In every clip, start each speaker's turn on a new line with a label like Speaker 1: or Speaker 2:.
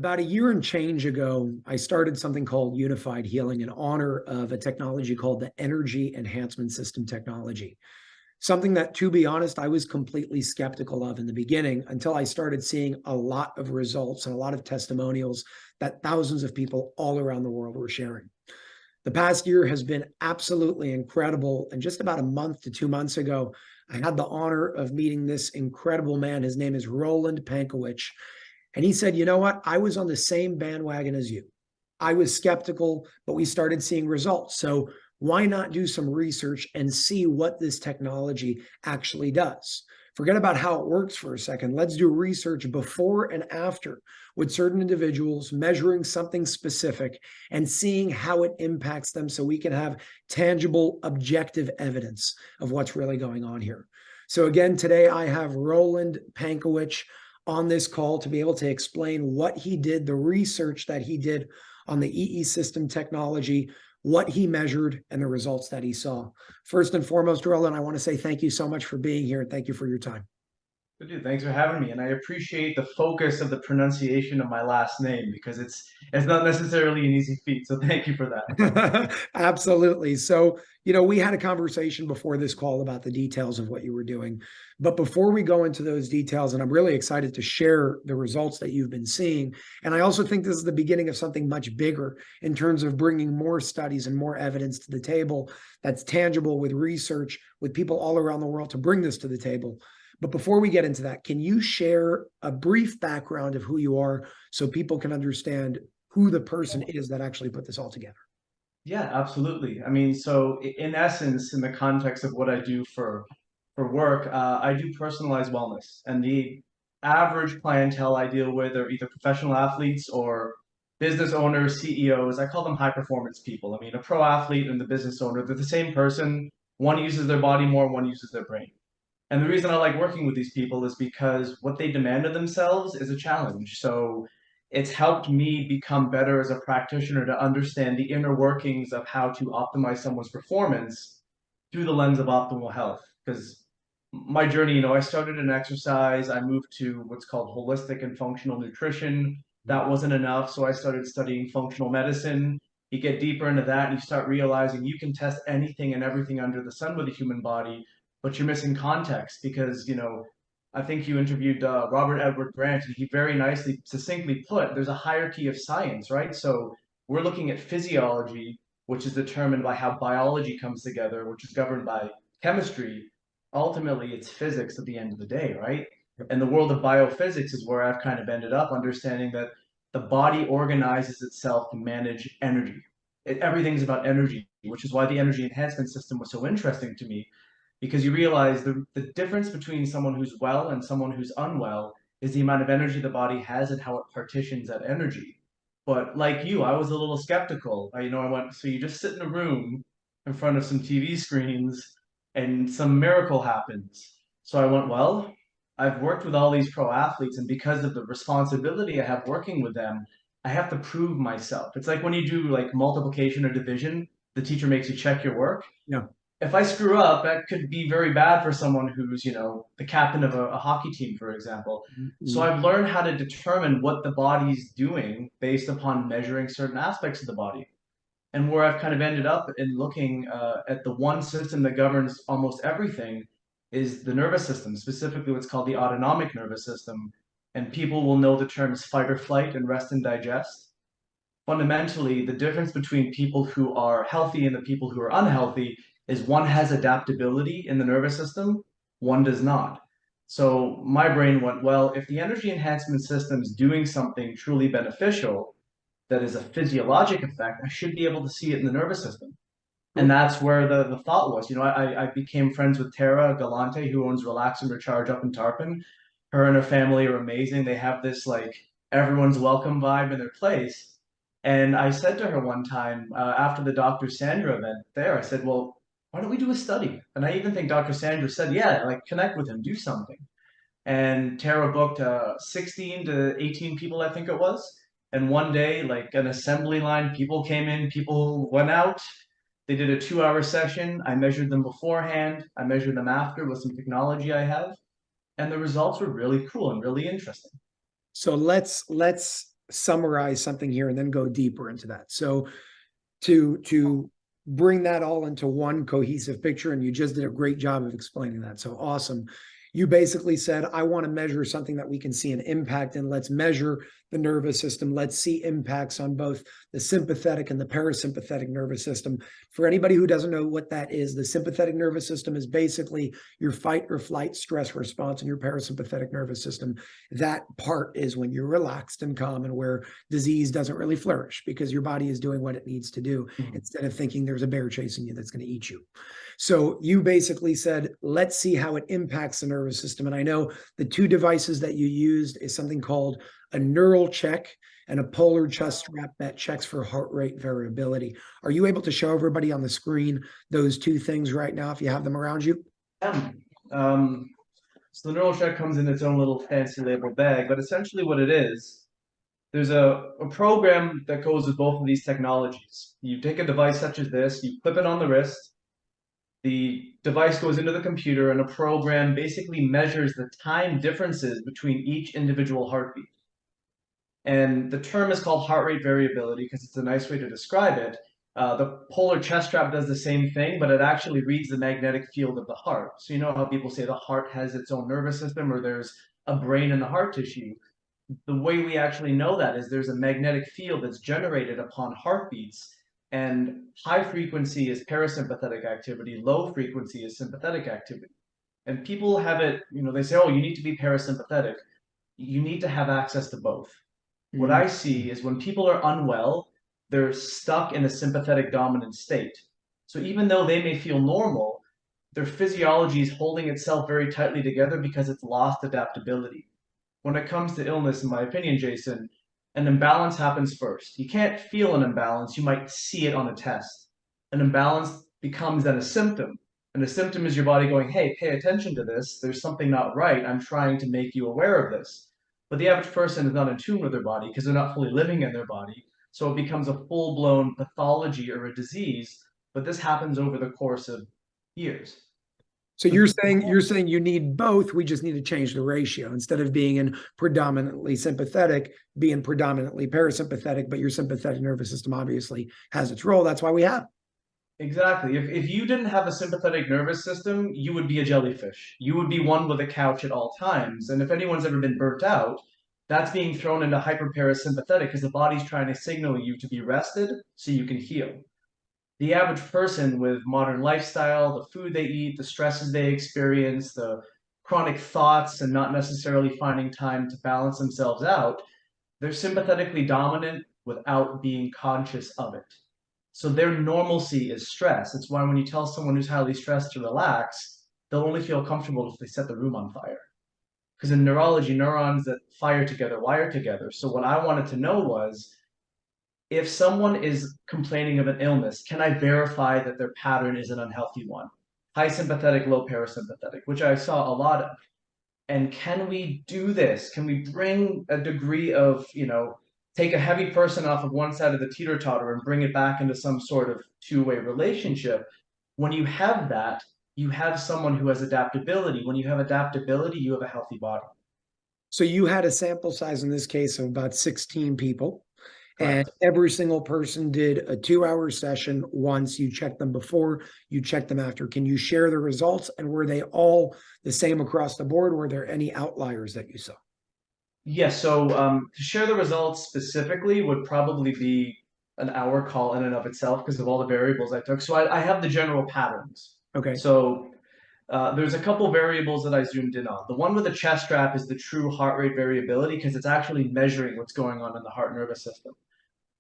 Speaker 1: About a year and change ago, I started something called Unified Healing in honor of a technology called the Energy Enhancement System Technology. Something that, to be honest, I was completely skeptical of in the beginning until I started seeing a lot of results and a lot of testimonials that thousands of people all around the world were sharing. The past year has been absolutely incredible. And just about a month to 2 months ago, I had the honor of meeting this incredible man. His name is Roland Pankewich. And he said, you know what? I was on the same bandwagon as you. I was skeptical, but we started seeing results. So why not do some research and see what this technology actually does? Forget about how it works for a second. Let's do research before and after with certain individuals, measuring something specific and seeing how it impacts them so we can have tangible, objective evidence of what's really going on here. So again, today I have Roland Pankewich on this call to be able to explain what he did, the research that he did on the EESystem technology, what he measured, and the results that he saw. First and foremost, Roland, I want to say thank you so much for being here and thank you for your time.
Speaker 2: Good dude, thanks for having me, and I appreciate the focus of the pronunciation of my last name because it's not necessarily an easy feat. So thank you for that.
Speaker 1: Absolutely. So, we had a conversation before this call about the details of what you were doing. But before we go into those details, and I'm really excited to share the results that you've been seeing, and I also think this is the beginning of something much bigger in terms of bringing more studies and more evidence to the table that's tangible with research, with people all around the world to bring this to the table. But before we get into that, can you share a brief background of who you are so people can understand who the person is that actually put this all together?
Speaker 2: Yeah, absolutely. I mean, so in essence, in the context of what I do for work, I do personalized wellness, and the average clientele I deal with are either professional athletes or business owners, CEOs. I call them high performance people. I mean, a pro athlete and the business owner, they're the same person. One uses their body more, one uses their brain. And the reason I like working with these people is because what they demand of themselves is a challenge. So it's helped me become better as a practitioner to understand the inner workings of how to optimize someone's performance through the lens of optimal health. Because my journey, I started in exercise, I moved to what's called holistic and functional nutrition. That wasn't enough, so I started studying functional medicine. You get deeper into that and you start realizing you can test anything and everything under the sun with a human body, but you're missing context because, I think you interviewed Robert Edward Grant, and he very nicely, succinctly put, there's a hierarchy of science, right? So we're looking at physiology, which is determined by how biology comes together, which is governed by chemistry. Ultimately, it's physics at the end of the day, right? And the world of biophysics is where I've kind of ended up understanding that the body organizes itself to manage energy. Everything's about energy, which is why the energy enhancement system was so interesting to me because you realize the difference between someone who's well and someone who's unwell is the amount of energy the body has and how it partitions that energy. But like you, I was a little skeptical. I went, so you just sit in a room in front of some TV screens and some miracle happens. So I went, well, I've worked with all these pro athletes, and because of the responsibility I have working with them, I have to prove myself. It's like when you do like multiplication or division, the teacher makes you check your work.
Speaker 1: Yeah.
Speaker 2: If I screw up, that could be very bad for someone who's, the captain of a hockey team, for example. So
Speaker 1: Mhm.
Speaker 2: I've learned how to determine what the body's doing based upon measuring certain aspects of the body. And where I've kind of ended up in looking at the one system that governs almost everything is the nervous system, specifically what's called the autonomic nervous system. And people will know the terms fight or flight and rest and digest. Fundamentally, the difference between people who are healthy and the people who are unhealthy is one has adaptability in the nervous system, one does not. So my brain went, well, if the energy enhancement system is doing something truly beneficial that is a physiologic effect, I should be able to see it in the nervous system. And
Speaker 1: Cool.
Speaker 2: that's where the thought was. I became friends with Tara Galante, who owns Relax and Recharge up in Tarpon. Her and her family are amazing. They have this like everyone's welcome vibe in their place. And I said to her one time after the Dr. Sandra event there, I said, well, why don't we do a study? And I even think Dr. Sandra said, yeah, like connect with him, do something. And Tara booked 16 to 18 people, I think it was. And one day, like an assembly line, people came in, people went out. They did a 2 hour session. I measured them beforehand. I measured them after with some technology I have. And the results were really cool and really interesting.
Speaker 1: So let's summarize something here and then go deeper into that. So to bring that all into one cohesive picture, and you just did a great job of explaining that. So awesome. You basically said, I want to measure something that we can see an impact in. Let's measure the nervous system. Let's see impacts on both the sympathetic and the parasympathetic nervous system. For anybody who doesn't know what that is, the sympathetic nervous system is basically your fight or flight stress response, and your parasympathetic nervous system, that part is when you're relaxed and calm and where disease doesn't really flourish because your body is doing what it needs to do instead of thinking there's a bear chasing you that's going to eat you. So you basically said, let's see how it impacts the nervous system. And I know the two devices that you used is something called a neural check and a polar chest strap that checks for heart rate variability. Are you able to show everybody on the screen those two things right now if you have them around you?
Speaker 2: Yeah. So the neural check comes in its own little fancy label bag, but essentially what it is, there's a program that goes with both of these technologies. You take a device such as this, you clip it on the wrist, the device goes into the computer, and a program basically measures the time differences between each individual heartbeat. And the term is called heart rate variability because it's a nice way to describe it. The polar chest strap does the same thing, but it actually reads the magnetic field of the heart. So you know how people say the heart has its own nervous system or there's a brain in the heart tissue. The way we actually know that is there's a magnetic field that's generated upon heartbeats, and high frequency is parasympathetic activity, low frequency is sympathetic activity. And people have it, they say, oh, you need to be parasympathetic. You need to have access to both. What I see is when people are unwell, they're stuck in a sympathetic dominant state. So even though they may feel normal, their physiology is holding itself very tightly together because it's lost adaptability. When it comes to illness, in my opinion, Jason, an imbalance happens first. You can't feel an imbalance, you might see it on a test. An imbalance becomes then a symptom. And a symptom is your body going, hey, pay attention to this. There's something not right. I'm trying to make you aware of this. But the average person is not in tune with their body because they're not fully living in their body. So it becomes a full-blown pathology or a disease. But this happens over the course of years.
Speaker 1: So you're saying you need both. We just need to change the ratio instead of being in predominantly sympathetic, being predominantly parasympathetic. But your sympathetic nervous system obviously has its role. That's why we have.
Speaker 2: Exactly. If you didn't have a sympathetic nervous system, you would be a jellyfish. You would be one with a couch at all times. And if anyone's ever been burnt out, that's being thrown into hyperparasympathetic because the body's trying to signal you to be rested so you can heal. The average person with modern lifestyle, the food they eat, the stresses they experience, the chronic thoughts, and not necessarily finding time to balance themselves out, they're sympathetically dominant without being conscious of it. So their normalcy is stress. It's why when you tell someone who's highly stressed to relax, they'll only feel comfortable if they set the room on fire. Because in neurology, neurons that fire together wire together. So what I wanted to know was, if someone is complaining of an illness, can I verify that their pattern is an unhealthy one? High sympathetic, low parasympathetic, which I saw a lot of. And can we do this? Can we bring a degree of, take a heavy person off of one side of the teeter-totter and bring it back into some sort of two-way relationship? When you have that, you have someone who has adaptability. When you have adaptability, you have a healthy body.
Speaker 1: So you had a sample size in this case of about 16 people. And
Speaker 2: Correct.
Speaker 1: every single person did a 2-hour session once. You checked them before, you checked them after. Can you share the results? And were they all the same across the board? Were there any outliers that you saw?
Speaker 2: Yes, so to share the results specifically would probably be an hour call in and of itself because of all the variables I took. So I have the general patterns.
Speaker 1: Okay.
Speaker 2: So there's a couple variables that I zoomed in on. The one with the chest strap is the true heart rate variability because it's actually measuring what's going on in the heart nervous system.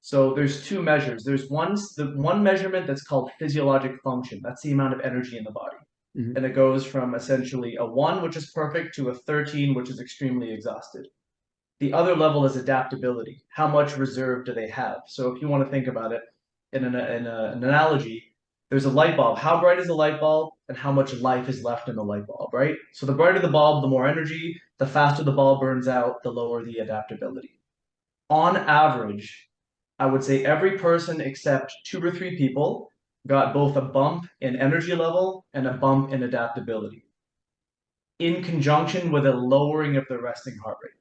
Speaker 2: So there's two measures. There's the one measurement that's called physiologic function. That's the amount of energy in the body.
Speaker 1: Mm-hmm.
Speaker 2: And it goes from essentially a 1, which is perfect, to a 13, which is extremely exhausted. The other level is adaptability. How much reserve do they have? So if you want to think about it in an analogy, there's a light bulb. How bright is the light bulb and how much life is left in the light bulb, right? So the brighter the bulb, the more energy, the faster the bulb burns out, the lower the adaptability. On average, I would say every person except 2 or 3 people got both a bump in energy level and a bump in adaptability in conjunction with a lowering of the resting heart rate.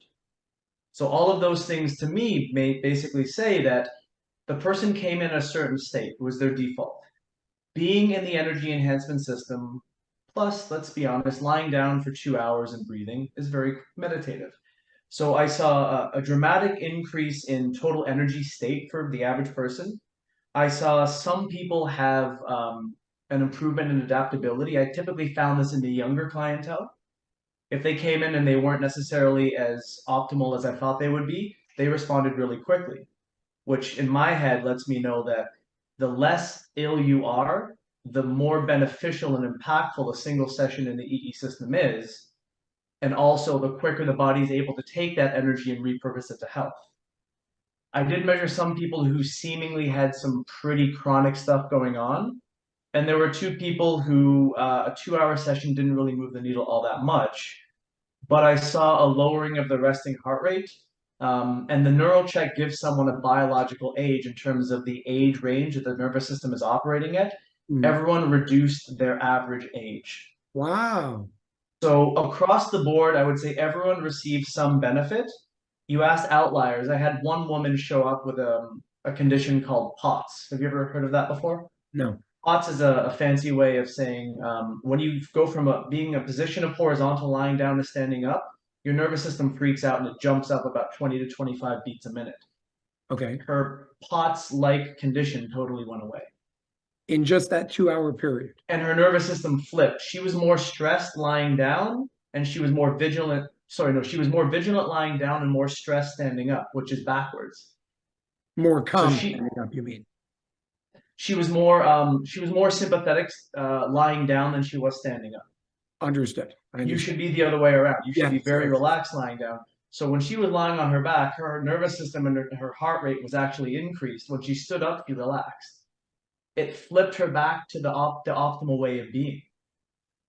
Speaker 2: So all of those things to me may basically say that the person came in a certain state, was their default. Being in the energy enhancement system, plus, let's be honest, lying down for 2 hours and breathing is very meditative. So I saw a dramatic increase in total energy state for the average person. I saw some people have an improvement in adaptability. I typically found this in the younger clientele. If they came in and they weren't necessarily as optimal as I thought they would be, they responded really quickly, which in my head lets me know that the less ill you are, the more beneficial and impactful a single session in the EE system is. And also, the quicker the body is able to take that energy and repurpose it to health. I did measure some people who seemingly had some pretty chronic stuff going on. And there were two people who a 2 hour session didn't really move the needle all that much, but I saw a lowering of the resting heart rate. And the neural check gives someone a biological age in terms of the age range that the nervous system is operating at.
Speaker 1: Mm.
Speaker 2: Everyone reduced their average age.
Speaker 1: Wow.
Speaker 2: So across the board, I would say everyone received some benefit. You asked outliers. I had one woman show up with a condition called POTS. Have you ever heard of that before?
Speaker 1: No.
Speaker 2: POTS is a fancy way of saying when you go from being a position of horizontal lying down to standing up, your nervous system freaks out and it jumps up about 20 to 25 beats a minute.
Speaker 1: Okay.
Speaker 2: Her POTS-like condition totally went away.
Speaker 1: In just that 2 hour period.
Speaker 2: And her nervous system flipped. She was more stressed lying down, and she was more vigilant. Sorry, no, she was more vigilant lying down and more stressed standing up, which is backwards.
Speaker 1: More
Speaker 2: So
Speaker 1: calm standing up, you mean?
Speaker 2: she was more sympathetic lying down than she was standing up.
Speaker 1: Understood. I
Speaker 2: You
Speaker 1: understand.
Speaker 2: should be the other way around. You should
Speaker 1: Yeah,
Speaker 2: be very
Speaker 1: sorry.
Speaker 2: relaxed lying down. So when she was lying on her back, her nervous system and her heart rate was actually increased. When she stood up, she relaxed. It flipped her back to the optimal way of being,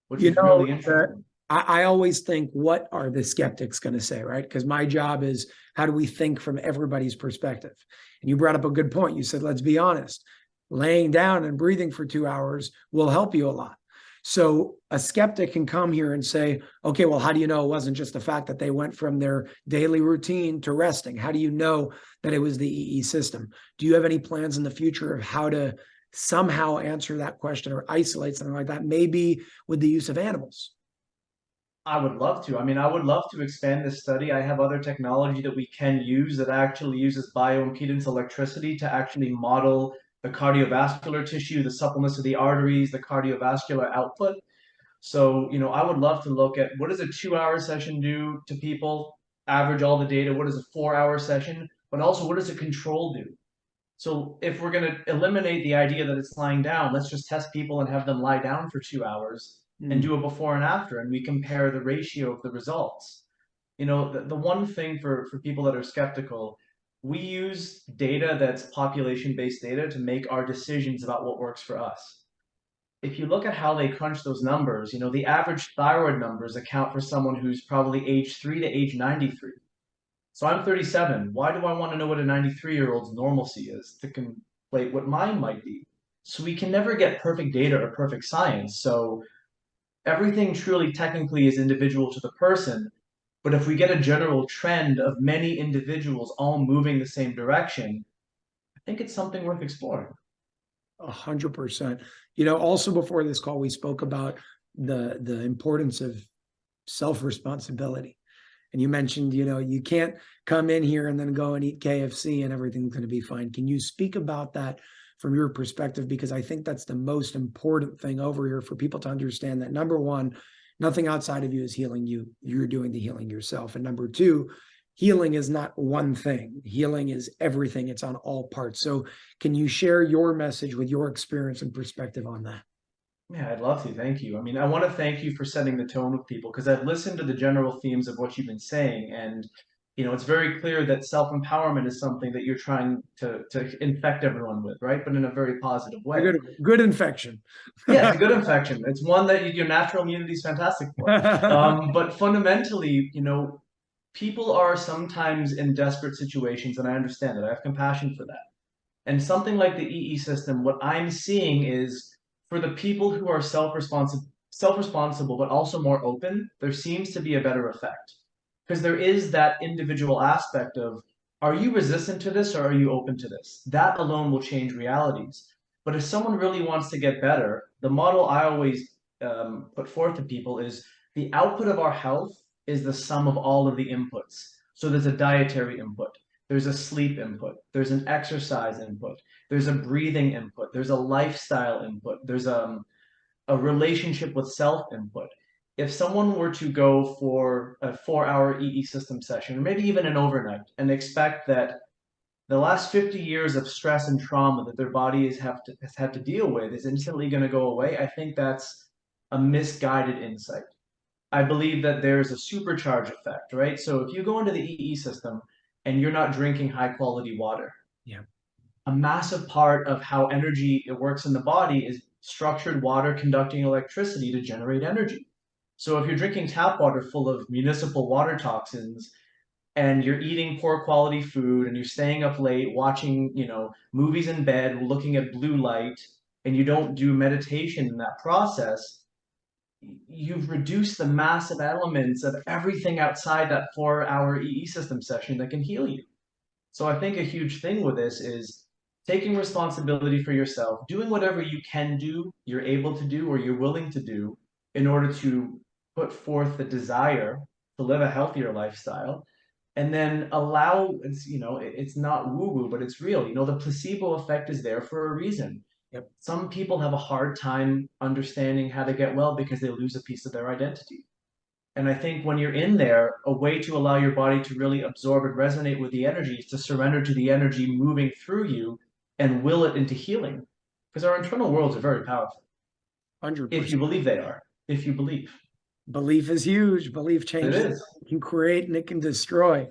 Speaker 2: which
Speaker 1: You
Speaker 2: is
Speaker 1: know,
Speaker 2: really interesting.
Speaker 1: I always think, what are the skeptics going to say, right? Because my job is, how do we think from everybody's perspective? And you brought up a good point. You said, let's be honest, laying down and breathing for 2 hours will help you a lot. So a skeptic can come here and say, okay, well, how do you know it wasn't just the fact that they went from their daily routine to resting? How do you know that it was the EE system? Do you have any plans in the future of how to somehow answer that question or isolate something like that, maybe with the use of animals?
Speaker 2: I would love to. I mean, I would love to expand this study. I have other technology that we can use that actually uses bioimpedance electricity to actually model the cardiovascular tissue, the suppleness of the arteries, the cardiovascular output. So, I would love to look at what does a 2 hour session do to people, average all the data, what does a 4 hour session, but also what does a control do? So if we're going to eliminate the idea that it's lying down, let's just test people and have them lie down for 2 hours and
Speaker 1: Mm.
Speaker 2: do a before and after, and we compare the ratio of the results. The one thing for people that are skeptical, we use data that's population-based data to make our decisions about what works for us. If you look at how they crunch those numbers, the average thyroid numbers account for someone who's probably age 3 to age 93. So I'm 37. Why do I want to know what a 93-year-old's normalcy is to conflate what mine might be? So we can never get perfect data or perfect science. So everything truly technically is individual to the person. But if we get a general trend of many individuals all moving the same direction, I think it's something worth exploring.
Speaker 1: 100%. Also before this call, we spoke about the importance of self-responsibility. And you mentioned, you can't come in here and then go and eat KFC and everything's going to be fine. Can you speak about that from your perspective? Because I think that's the most important thing over here for people to understand, that number one, nothing outside of you is healing you. You're doing the healing yourself. And number two, healing is not one thing. Healing is everything. It's on all parts. So can you share your message with your experience and perspective on that?
Speaker 2: Yeah, I'd love to. Thank you. I mean, I want to thank you for setting the tone with people because I've listened to the general themes of what you've been saying, and it's very clear that self-empowerment is something that you're trying to infect everyone with, right? But in a very positive
Speaker 1: A
Speaker 2: way.
Speaker 1: good infection.
Speaker 2: Yeah, it's a good infection. It's one that your natural immunity is fantastic for. But fundamentally, people are sometimes in desperate situations, and I understand that. I have compassion for that. And something like the EE system, what I'm seeing is for the people who are self-responsible, but also more open, there seems to be a better effect. because there is that individual aspect of, are you resistant to this or are you open to this? That alone will change realities. But if someone really wants to get better, the model I always put forth to people is the output of our health is the sum of all of the inputs. So there's a dietary input, there's a sleep input, there's an exercise input, there's a breathing input, there's a lifestyle input, there's a relationship with self input. If someone were to go for a 4 hour EE system session, or maybe even an overnight, and expect that the last 50 years of stress and trauma that their body has had to deal with is instantly going to go away, I think that's a misguided insight. I believe that there's a supercharge effect, right? So if you go into the EE system and you're not drinking high quality water,
Speaker 1: Yeah.
Speaker 2: a massive part of how energy it works in the body is structured water conducting electricity to generate energy. So if you're drinking tap water full of municipal water toxins and you're eating poor quality food and you're staying up late watching, movies in bed, looking at blue light, and you don't do meditation in that process, you've reduced the massive elements of everything outside that 4 hour EE system session that can heal you. So I think a huge thing with this is taking responsibility for yourself, doing whatever you can do, you're able to do, or you're willing to do in order to put forth the desire to live a healthier lifestyle. And then allow, it's not woo woo, but it's real. The placebo effect is there for a reason.
Speaker 1: Yep.
Speaker 2: Some people have a hard time understanding how to get well because they lose a piece of their identity. And I think when you're in there, a way to allow your body to really absorb and resonate with the energy is to surrender to the energy moving through you and will it into healing. Because our internal worlds are very powerful.
Speaker 1: 100%.
Speaker 2: If you believe they are. If you believe.
Speaker 1: Belief is huge. Belief
Speaker 2: It
Speaker 1: changes.
Speaker 2: is.
Speaker 1: It can create and it can destroy.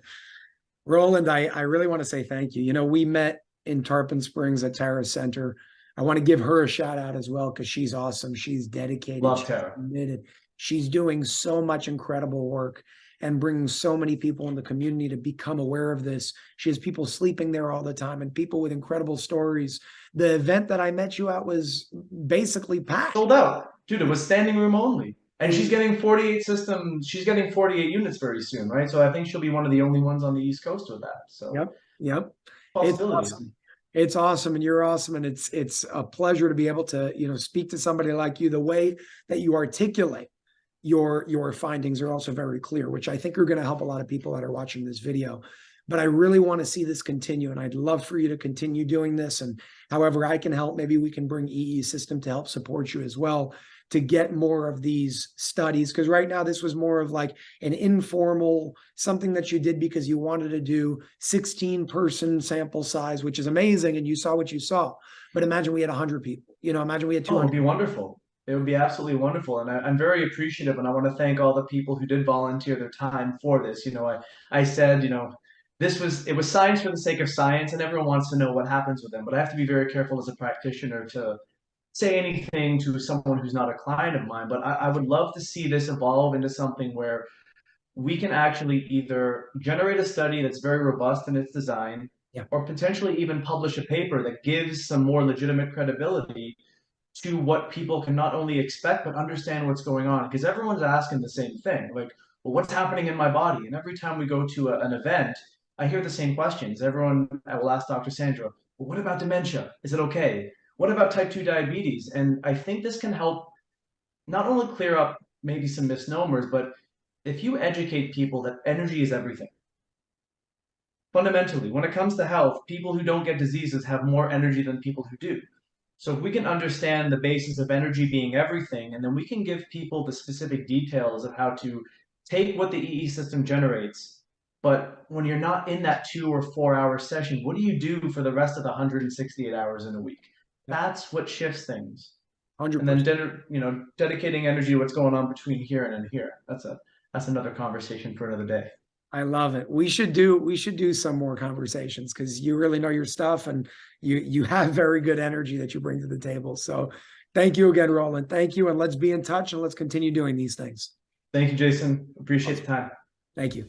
Speaker 1: Roland, I really want to say thank you. We met in Tarpon Springs at Tara Center. I want to give her a shout out as well because she's awesome. She's dedicated.
Speaker 2: Love
Speaker 1: she's
Speaker 2: Tara.
Speaker 1: committed. She's doing so much incredible work and bringing so many people in the community to become aware of this. She has people sleeping there all the time and people with incredible stories. The event that I met you at was basically packed.
Speaker 2: Sold out. Dude, it was standing room only. And she's getting 48 systems. She's getting 48 units very soon, right? So I think she'll be one of the only ones on the East Coast with that. So
Speaker 1: Yep. It's
Speaker 2: possibilities.
Speaker 1: awesome. It's awesome, and you're awesome, and it's a pleasure to be able to speak to somebody like you. The way that you articulate your findings are also very clear, which I think are going to help a lot of people that are watching this video. But I really want to see this continue, and I'd love for you to continue doing this. And however I can help, maybe we can bring EESystem to help support you as well to get more of these studies. Because right now this was more of like an informal, something that you did because you wanted to do 16-person sample size, which is amazing. And you saw what you saw. But imagine we had 100 people, imagine we had 200.
Speaker 2: Oh, it would be wonderful. It would be absolutely wonderful. And I'm very appreciative. And I want to thank all the people who did volunteer their time for this. I said, it was science for the sake of science, and everyone wants to know what happens with them. But I have to be very careful as a practitioner to say anything to someone who's not a client of mine. But I would love to see this evolve into something where we can actually either generate a study that's very robust in its design, or potentially even publish a paper that gives some more legitimate credibility to what people can not only expect, but understand what's going on. Because everyone's asking the same thing, like, well, what's happening in my body? And every time we go to an event, I hear the same questions. I will ask Dr. Sandra, well, what about dementia? Is it okay? What about type 2 diabetes? And I think this can help not only clear up maybe some misnomers, but if you educate people that energy is everything. Fundamentally, when it comes to health, people who don't get diseases have more energy than people who do. So if we can understand the basis of energy being everything, and then we can give people the specific details of how to take what the EE system generates, but when you're not in that 2 or 4 hour session, what do you do for the rest of the 168 hours in a week? That's what shifts things.
Speaker 1: 100%.
Speaker 2: And then dedicating energy to what's going on between here and in here. That's another conversation for another day.
Speaker 1: I love it. We should do some more conversations because you really know your stuff and you have very good energy that you bring to the table. So thank you again, Roland. Thank you. And let's be in touch and let's continue doing these things.
Speaker 2: Thank you, Jason. Appreciate the time.
Speaker 1: Thank you.